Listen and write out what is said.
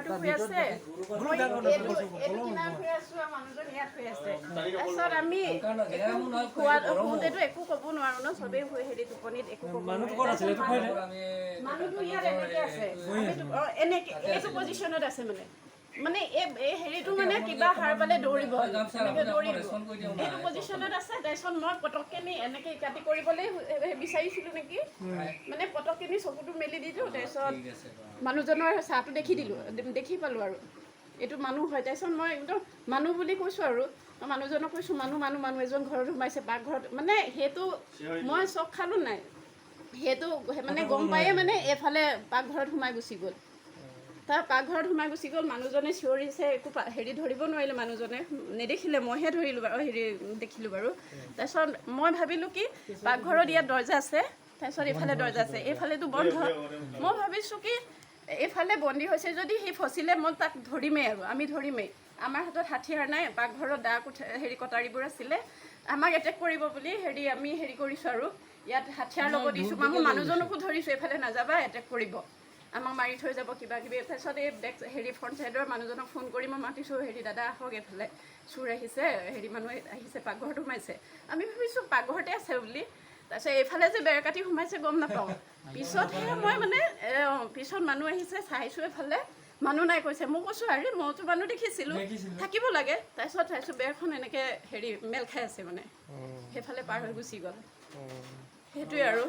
ল'ৰাটো শুই আছে, মই এইটো কিনাৰত শুই আছোঁ আৰু মানুহজন ইয়াত শুই আছে। তাৰপিছত আমি শুওঁতেতো একো ক'ব নোৱাৰোঁ ন, চবেই হেৰি টোপনিত একো ক'ব নোৱাৰে। মানুহটো ইয়াত এনেকৈ আছে, এনেকৈ এইটো পজিশ্যনত আছে মানে এই হেৰিটো মানে কিবা সাৰ পালে দৌৰিব, এনেকৈ দৌৰিব এইটো পজিশ্যনত আছে। তাৰপিছত মই পটককৈ নি এনেকৈ কাটি কৰিবলৈ বিচাৰিছিলোঁ নেকি, মানে পটককৈ নি চকুটো মেলি দিলোঁ। তাৰপিছত মানুহজনৰ চাহটো দেখি পালোঁ আৰু এইটো মানুহ হয়। তাৰপিছত মই একদম মানুহ বুলি কৈছোঁ আৰু মানুহজনক কৈছোঁ মানুহ এজন ঘৰত সোমাইছে, পাকঘৰত। মানে সেইটো মই চক খালোঁ নাই, সেইটো মানে গম পায়ে মানে এইফালে পাকঘৰত সোমাই গুচি গ'ল। তাৰ পাকঘৰত সোমাই গুচি গ'ল, মানুহজনে চিঞৰিছে, একো হেৰি ধৰিব নোৱাৰিলে, মানুহজনে নেদেখিলে, মইহে ধৰিলোঁ বাৰু, দেখিলোঁ বাৰু। তাৰপিছত মই ভাবিলোঁ কি পাকঘৰত ইয়াত দৰ্জা আছে, তাৰপিছত এইফালে দৰ্জা আছে, এইফালেতো বন্ধ। মই ভাবিছোঁ কি এইফালে বন্দী হৈছে যদি সি ফচিলে মই তাক ধৰিমেই আৰু আমি ধৰিমেই। আমাৰ হাতত হাথিয়াৰ নাই, পাকঘৰত দা কটাৰীবোৰ আছিলে, আমাক এটেক কৰিব বুলি আমি কৰিছোঁ আৰু ইয়াত হাথিয়াৰ ল'ব দিছোঁ। মই মানুহজনকো ধৰিছোঁ, এইফালে নাযাবা, এটেক কৰিব, আমাক মাৰি থৈ যাব কিবা কিবি। তাৰপিছত এই ফ্ৰণ্ট ছাইডৰ মানুহজনক ফোন কৰি মই মাতিছোঁ, দাদা আহক, এইফালে চোৰ আহিছে, মানুহ আহিছে, পাকঘৰত সোমাইছে। আমি ভাবিছোঁ পাকঘৰতে আছে বুলি। তাৰপিছত এইফালে যে বেৰ কাটি সোমাইছে গম নাপাওঁ। পিছতহে মই মানে পিছত মানুহ আহিছে, চাইছোঁ এইফালে মানুহ নাই, কৈছে। মই কৈছোঁ আৰে মইতো মানুহ দেখিছিলোঁ, থাকিব লাগে। তাৰপিছত চাইছোঁ বেৰখন এনেকৈ মেল খাই আছে, মানে সেইফালে পাৰ হৈ গুচি গ'ল। সেইটোৱে আৰু